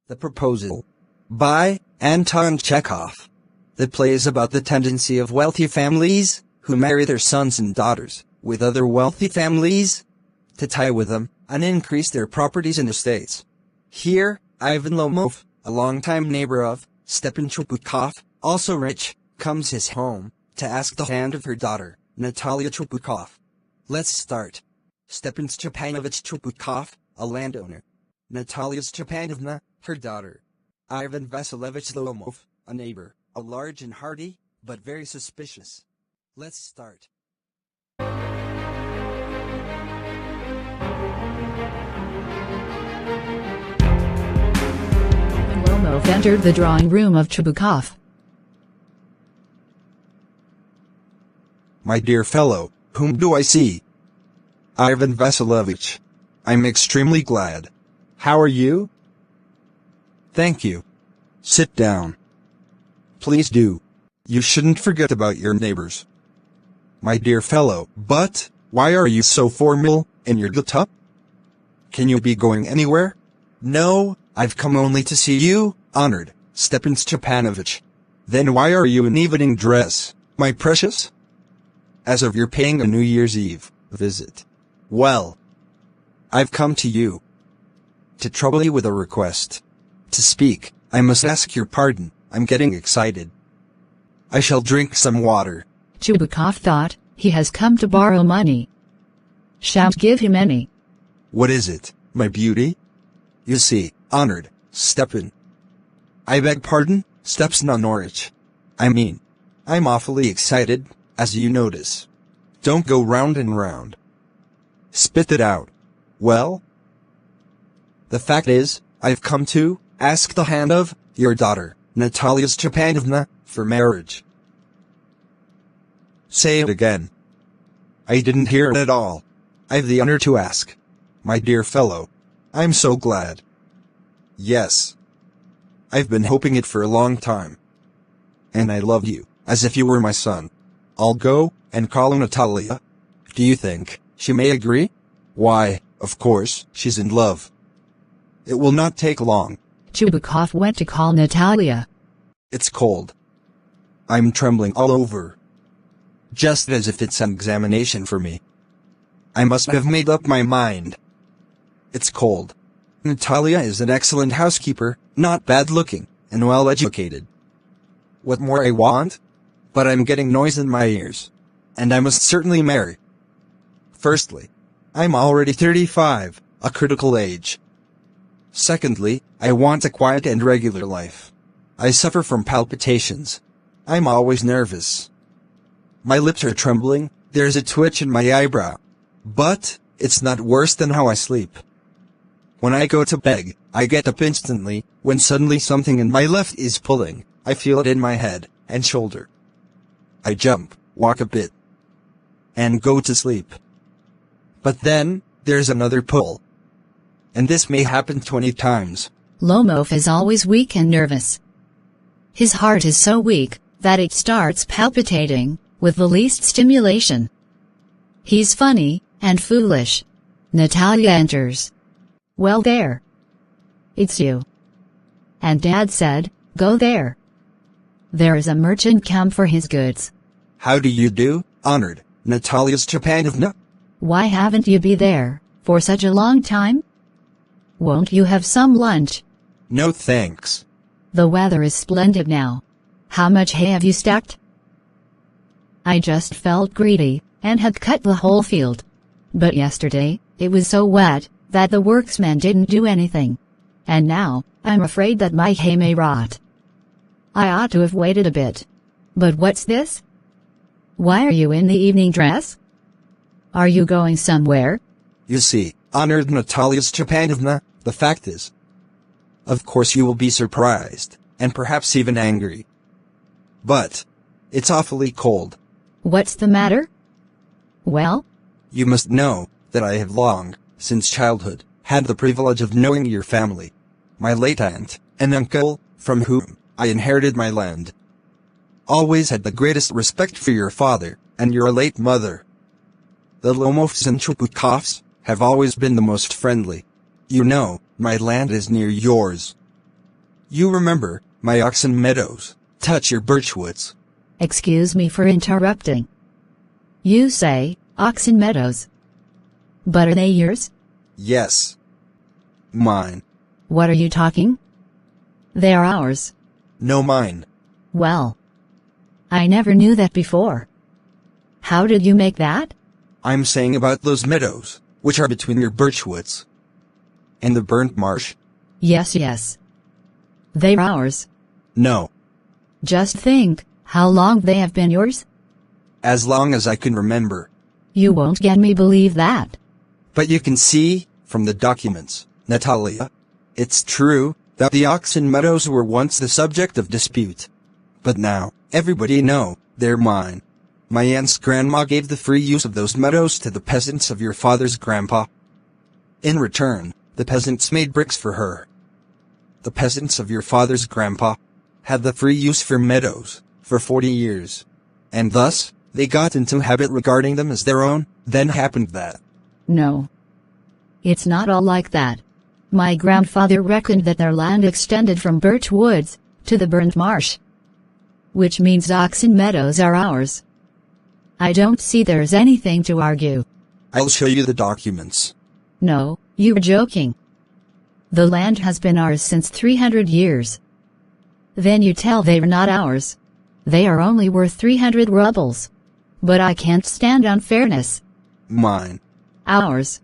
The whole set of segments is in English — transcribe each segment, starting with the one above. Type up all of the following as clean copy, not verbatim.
The Proposal by Anton Chekhov. The play is about the tendency of wealthy families, who marry their sons and daughters, with other wealthy families, to tie with them, and increase their properties and estates. Here, Ivan Lomov, a longtime neighbor of Stepan Chupukov, also rich, comes his home, to ask the hand of her daughter, Natalia Chupukov. Let's start. Stepan Stepanovich Chupukov, a landowner. Natalia Stepanovna, her daughter. Ivan Vasilievich Lomov, a neighbor, a large and hearty, but very suspicious. Let's start. Lomov entered the drawing room of Chupukov. My dear fellow, whom do I see? Ivan Vasilievich. I'm extremely glad. How are you? Thank you. Sit down. Please do. You shouldn't forget about your neighbors. My dear fellow, but why are you so formal in your get-up? Can you be going anywhere? No, I've come only to see you, honored Stepan Stepanovich. Then why are you in evening dress, my precious? As if you're paying a New Year's Eve visit. Well, I've come to you to trouble you with a request. To speak, I must ask your pardon, I'm getting excited. I shall drink some water. Chupukov thought, he has come to borrow money. Shan't give him any. What is it, my beauty? You see, honored Stepan. I beg pardon, Stepsna Norwich. I'm awfully excited, as you notice. Don't go round and round. Spit it out. Well? The fact is, I've come to ask the hand of your daughter, Natalia Stepanovna, for marriage. Say it again. I didn't hear it at all. I've the honor to ask. My dear fellow. I'm so glad. Yes. I've been hoping it for a long time. And I love you, as if you were my son. I'll go and call Natalia. Do you think she may agree? Why, of course, she's in love. It will not take long. Chupukov went to call Natalia. It's cold. I'm trembling all over. Just as if it's an examination for me. I must have made up my mind. It's cold. Natalia is an excellent housekeeper, not bad looking, and well educated. What more I want? But I'm getting noise in my ears. And I must certainly marry. Firstly, I'm already 35, a critical age. Secondly, I want a quiet and regular life. I suffer from palpitations. I'm always nervous. My lips are trembling, there's a twitch in my eyebrow. But it's not worse than how I sleep. When I go to bed, I get up instantly, when suddenly something in my left is pulling. I feel it in my head and shoulder. I jump, walk a bit, and go to sleep. But then, there's another pull. And this may happen 20 times. Lomov is always weak and nervous. His heart is so weak, that it starts palpitating, with the least stimulation. He's funny, and foolish. Natalia enters. Well there. It's you. And Dad said, go there. There is a merchant come for his goods. How do you do, honored Natalia Stepanovna? Why haven't you been there, for such a long time? Won't you have some lunch? No thanks. The weather is splendid now. How much hay have you stacked? I just felt greedy, and had cut the whole field. But yesterday, it was so wet, that the workmen didn't do anything. And now, I'm afraid that my hay may rot. I ought to have waited a bit. But what's this? Why are you in the evening dress? Are you going somewhere? You see, honored Natalia Stepanovna, the fact is. Of course you will be surprised, and perhaps even angry. But it's awfully cold. What's the matter? Well? You must know that I have long, since childhood, had the privilege of knowing your family. My late aunt and uncle, from whom I inherited my land. Always had the greatest respect for your father and your late mother. The Lomovs and Chupukovs have always been the most friendly. You know, my land is near yours. You remember, my oxen meadows, touch your birchwoods. Excuse me for interrupting. You say, oxen meadows. But are they yours? Yes. Mine. What are you talking? They are ours. No, mine. Well, I never knew that before. How did you make that? I'm saying about those meadows, which are between your birchwoods and the burnt marsh. Yes, yes. They're ours. No. Just think, how long they have been yours? As long as I can remember. You won't get me believe that. But you can see, from the documents, Natalia, it's true that the oxen meadows were once the subject of dispute. But now, everybody know, they're mine. My aunt's grandma gave the free use of those meadows to the peasants of your father's grandpa. In return, the peasants made bricks for her. The peasants of your father's grandpa had the free use for meadows for 40 years. And thus, they got into habit regarding them as their own. Then happened that. No. It's not all like that. My grandfather reckoned that their land extended from birch woods to the burnt marsh. Which means oxen meadows are ours. I don't see there's anything to argue. I'll show you the documents. No, you're joking. The land has been ours since 300 years. Then you tell they're not ours. They are only worth 300 rubles. But I can't stand unfairness. Mine. Ours.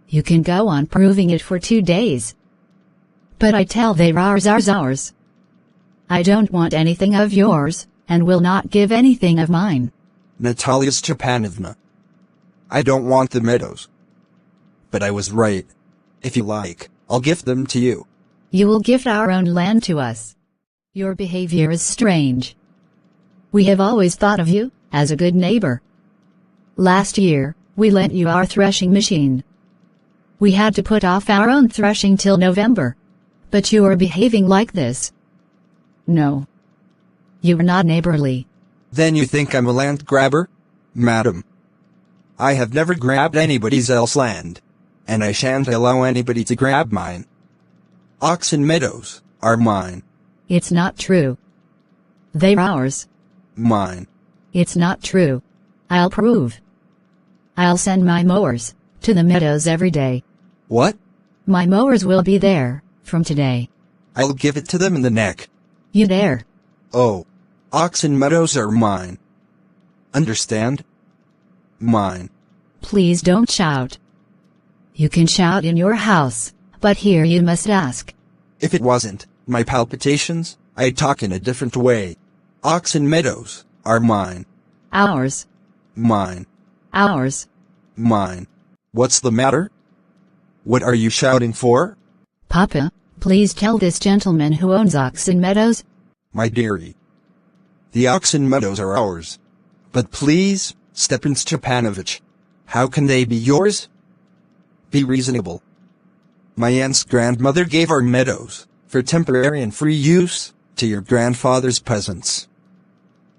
You can go on proving it for 2 days. But I tell they're ours. I don't want anything of yours, and will not give anything of mine. Natalia Stepanovna. I don't want the meadows. But I was right. If you like, I'll gift them to you. You will gift our own land to us. Your behavior is strange. We have always thought of you as a good neighbor. Last year, we lent you our threshing machine. We had to put off our own threshing till November. But you are behaving like this. No. You are not neighborly. Then you think I'm a land grabber? Madam. I have never grabbed anybody's else land. And I shan't allow anybody to grab mine. Oxen meadows are mine. It's not true. They're ours. Mine. It's not true. I'll prove. I'll send my mowers to the meadows every day. What? My mowers will be there from today. I'll give it to them in the neck. You dare. Oh. Oxen meadows are mine. Understand? Mine. Please don't shout. You can shout in your house, but here you must ask. If it wasn't my palpitations, I'd talk in a different way. Oxen meadows are mine. Ours. Mine. Ours. Mine. What's the matter? What are you shouting for? Papa, please tell this gentleman who owns oxen meadows. My dearie. The oxen meadows are ours. But please, Stepan Stepanovich, how can they be yours? Be reasonable. My aunt's grandmother gave our meadows for temporary and free use to your grandfather's peasants.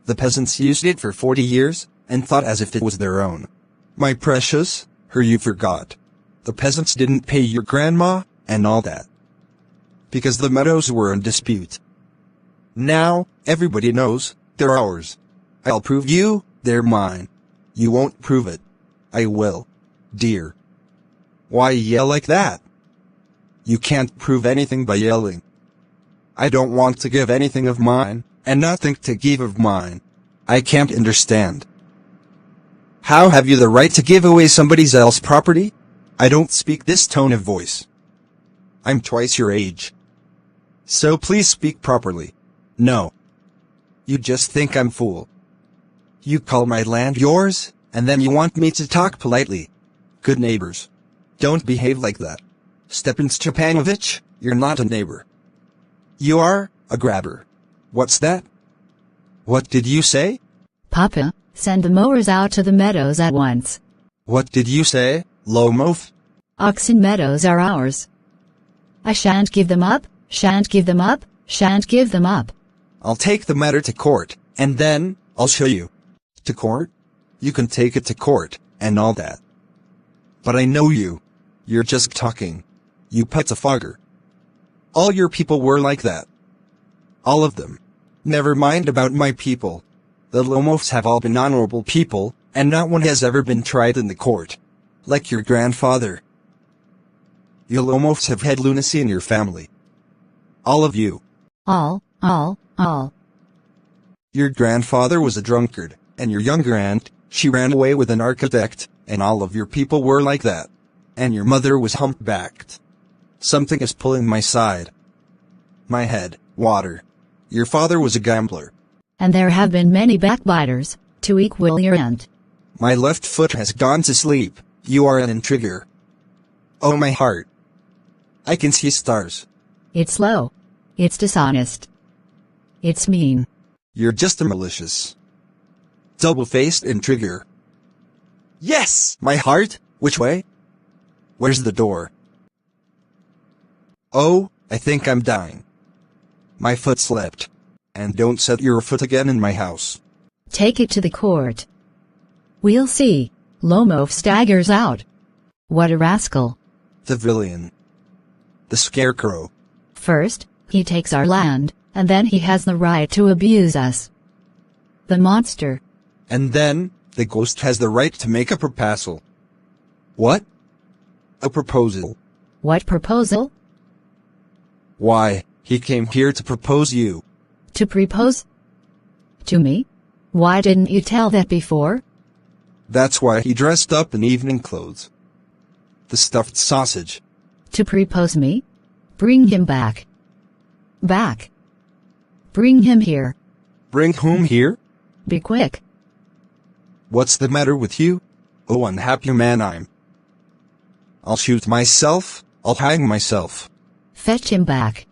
The peasants used it for 40 years and thought as if it was their own. My precious, her you forgot. The peasants didn't pay your grandma and all that. Because the meadows were in dispute. Now, everybody knows they're ours. I'll prove you they're mine. You won't prove it. I will. Dear. Why yell like that? You can't prove anything by yelling. I don't want to give anything of mine, and nothing to give of mine. I can't understand. How have you the right to give away somebody else's property? I don't speak this tone of voice. I'm twice your age. So please speak properly. No. You just think I'm fool. You call my land yours, and then you want me to talk politely. Good neighbors. Don't behave like that. Stepan Stepanovich, you're not a neighbor. You are a grabber. What's that? What did you say? Papa, send the mowers out to the meadows at once. What did you say, Lomov? Oxen meadows are ours. I shan't give them up, shan't give them up, shan't give them up. I'll take the matter to court, and then, I'll show you. To court? You can take it to court, and all that. But I know you. You're just talking. You pettifogger. All your people were like that. All of them. Never mind about my people. The Lomovs have all been honorable people, and not one has ever been tried in the court. Like your grandfather. You Lomovs have had lunacy in your family. All of you. All. Your grandfather was a drunkard, and your younger aunt, she ran away with an architect, and all of your people were like that. And your mother was humpbacked. Something is pulling my side. My head, water. Your father was a gambler. And there have been many backbiters, to equal your aunt. My left foot has gone to sleep. You are an intriguer. Oh, my heart. I can see stars. It's low. It's dishonest. It's mean. You're just a malicious, double-faced intriguer. Yes, my heart. Which way? Where's the door? Oh, I think I'm dying. My foot slipped. And don't set your foot again in my house. Take it to the court. We'll see. Lomov staggers out. What a rascal. The villain. The scarecrow. First, he takes our land, and then he has the right to abuse us. The monster. And then, the ghost has the right to make a proposal. What? A proposal. What proposal? Why, he came here to propose you. To propose? To me? Why didn't you tell that before? That's why he dressed up in evening clothes. The stuffed sausage. To propose me? Bring him back. Back. Bring him here. Bring whom here? Be quick. What's the matter with you? Oh, unhappy man I'm. I'll shoot myself, I'll hang myself. Fetch him back.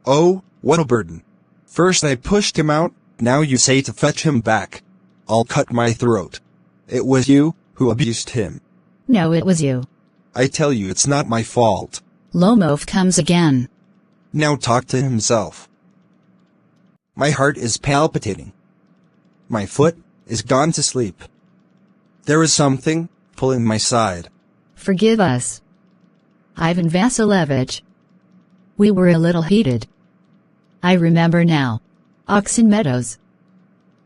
Oh, what a burden. First I pushed him out, now you say to fetch him back. I'll cut my throat. It was you who abused him. No, it was you. I tell you it's not my fault. Lomov comes again. Now talk to himself. My heart is palpitating. My foot is gone to sleep. There is something pulling my side. Forgive us. Ivan Vasilevich. We were a little heated. I remember now. Oxen Meadows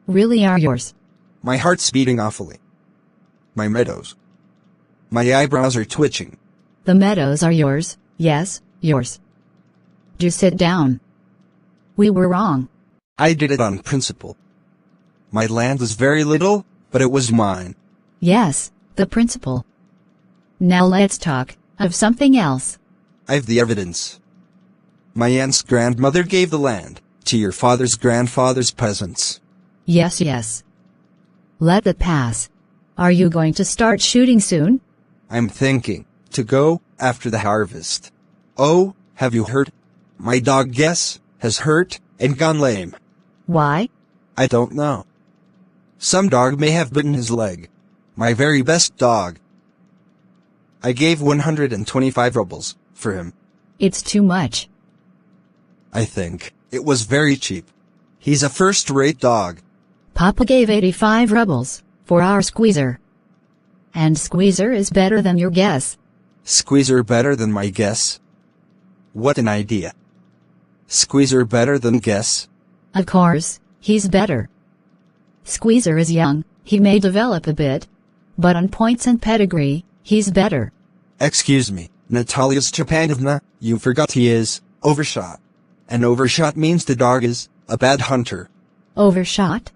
really are yours. My heart's beating awfully. My meadows. My eyebrows are twitching. The meadows are yours, yes, yours. Do sit down. We were wrong. I did it on principle. My land was very little, but it was mine. Yes, the principle. Now let's talk of something else. I've the evidence. My aunt's grandmother gave the land to your father's grandfather's peasants. Yes. Let that pass. Are you going to start shooting soon? I'm thinking to go after the harvest. Oh, have you heard? My dog Guess has hurt and gone lame. Why? I don't know. Some dog may have bitten his leg. My very best dog. I gave 125 rubles for him. It's too much. I think it was very cheap. He's a first-rate dog. Papa gave 85 rubles for our Squeezer. And Squeezer is better than your Guess. Squeezer better than my Guess? What an idea. Squeezer better than Guess? Of course, he's better. Squeezer is young, he may develop a bit. But on points and pedigree, he's better. Excuse me, Natalia Stepanovna, you forgot he is overshot. And overshot means the dog is a bad hunter. Overshot?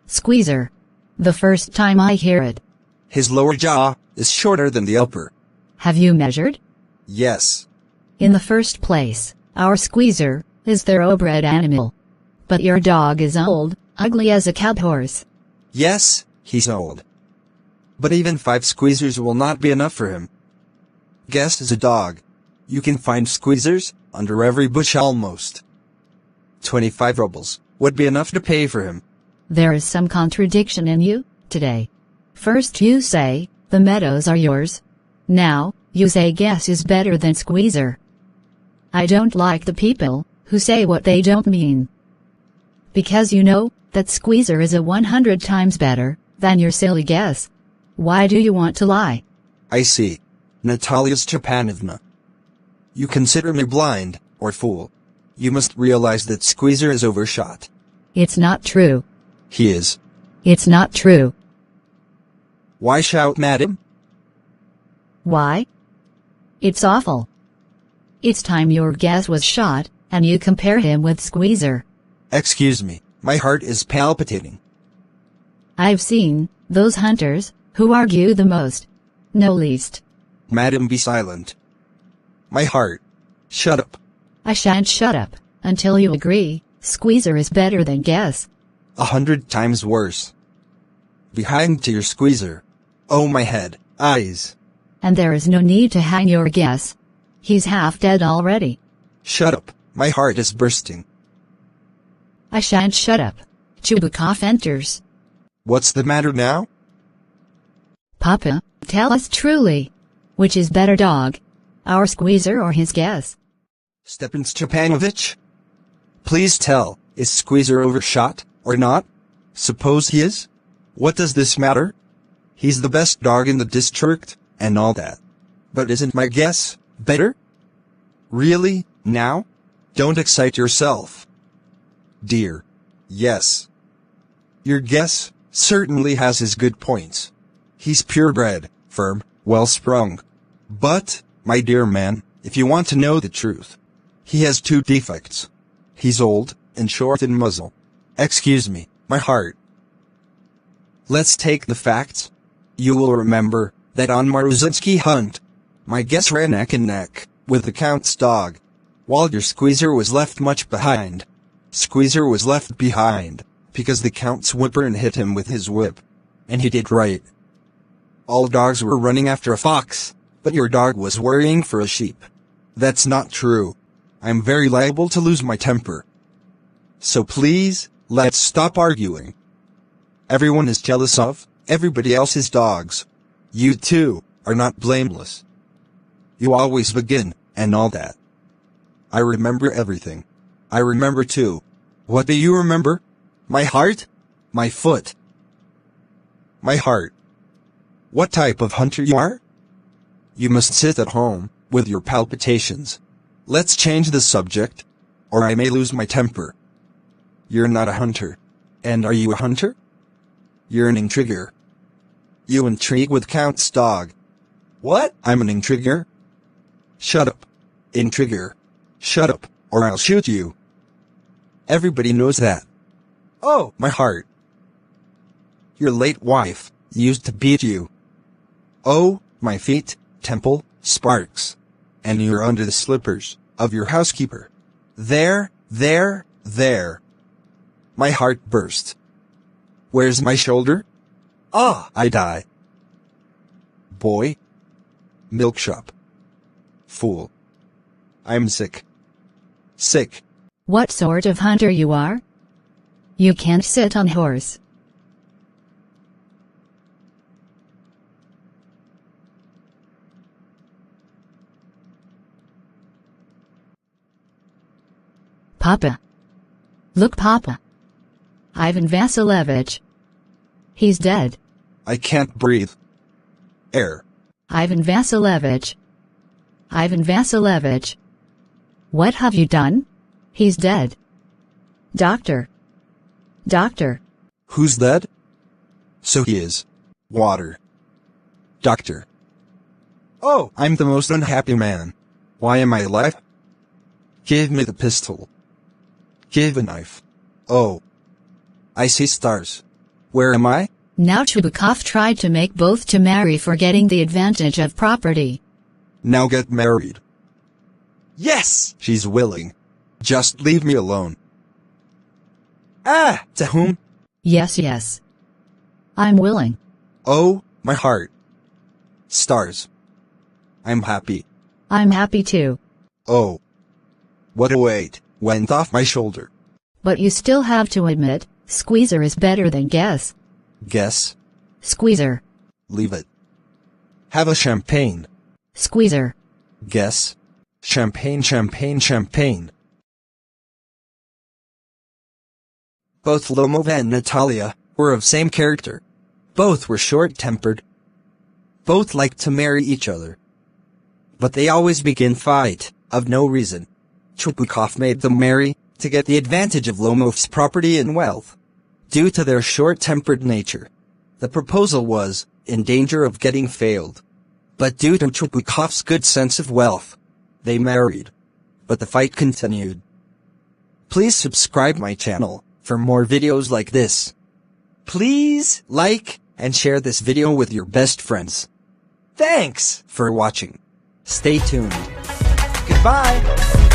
Squeezer. The first time I hear it. His lower jaw is shorter than the upper. Have you measured? Yes. In the first place, our Squeezer is thoroughbred animal. But your dog is old, ugly as a cab-horse. Yes, he's old. But even 5 Squeezers will not be enough for him. Guess is a dog. You can find Squeezers under every bush almost. 25 rubles would be enough to pay for him. There is some contradiction in you, today. First you say, the meadows are yours. Now, you say Guess is better than Squeezer. I don't like the people who say what they don't mean. Because you know that Squeezer is 100 times better than your silly Guess. Why do you want to lie? I see. Natalia Stepanovna. You consider me blind, or fool. You must realize that Squeezer is overshot. It's not true. He is. It's not true. Why shout, madam? Why? It's awful. It's time your guess was shot, and you compare him with Squeezer. Excuse me, my heart is palpitating. I've seen those hunters who argue the most. No least. Madam, be silent. My heart. Shut up. I shan't shut up until you agree Squeezer is better than Guess. 100 times worse. Be hanged to your Squeezer. Oh, my head, eyes. And there is no need to hang your Guess. He's half dead already. Shut up, my heart is bursting. I shan't shut up. Chubukov enters. What's the matter now? Papa, tell us truly. Which is better dog? Our Squeezer or his Guess? Stepan Stepanovich? Please tell, is Squeezer overshot, or not? Suppose he is? What does this matter? He's the best dog in the district, and all that. But isn't my Guess better? Really, now? Don't excite yourself. Dear. Yes. Your Guess certainly has his good points. He's purebred, firm, well-sprung. But, my dear man, if you want to know the truth, he has 2 defects. He's old, and short in muzzle. Excuse me, my heart. Let's take the facts. You will remember that on Maruzinski hunt, my Guess ran neck and neck with the Count's dog, while your Squeezer was left much behind. Squeezer was left behind because the Count's whipper hit him with his whip. And he did right. All dogs were running after a fox, but your dog was worrying for a sheep. That's not true. I'm very liable to lose my temper. So please, let's stop arguing. Everyone is jealous of everybody else's dogs. You too are not blameless. You always begin, and all that. I remember everything. I remember too. What do you remember? My heart? My foot? My heart. What type of hunter you are? You must sit at home, with your palpitations. Let's change the subject, or I may lose my temper. You're not a hunter. And are you a hunter? You're an intriguer. You intrigue with Count's dog. What? I'm an intriguer? Shut up. Intriguer. Shut up, or I'll shoot you. Everybody knows that. Oh, my heart. Your late wife used to beat you. Oh, my feet, temple, sparks. And you're under the slippers of your housekeeper. There. My heart burst. Where's my shoulder? Ah, I die. Boy. Milk shop. Fool. I'm sick. Sick. What sort of hunter you are? You can't sit on horse. Papa. Look, Papa. Ivan Vasilevich. He's dead. I can't breathe. Air. Ivan Vasilevich. Ivan Vasilevich. What have you done? He's dead. Doctor. Doctor. Who's dead? So he is. Water. Doctor. Oh, I'm the most unhappy man. Why am I alive? Give me the pistol. Give a knife. Oh. I see stars. Where am I? Now Chubukov tried to make both to marry for getting the advantage of property. Now get married. Yes! She's willing. Just leave me alone. Ah! To whom? Yes. I'm willing. Oh, my heart. Stars. I'm happy. I'm happy too. Oh. What a weight went off my shoulder. But you still have to admit, Squeezer is better than Guess. Guess? Squeezer. Leave it. Have a champagne. Squeezer. Guess? Champagne. Both Lomova and Natalia were of same character. Both were short-tempered. Both liked to marry each other. But they always begin fight of no reason. Chupukov made them marry to get the advantage of Lomov's property and wealth. Due to their short-tempered nature, the proposal was in danger of getting failed. But due to Chupukov's good sense of wealth, they married. But the fight continued. Please subscribe my channel for more videos like this. Please like and share this video with your best friends. Thanks for watching. Stay tuned. Goodbye.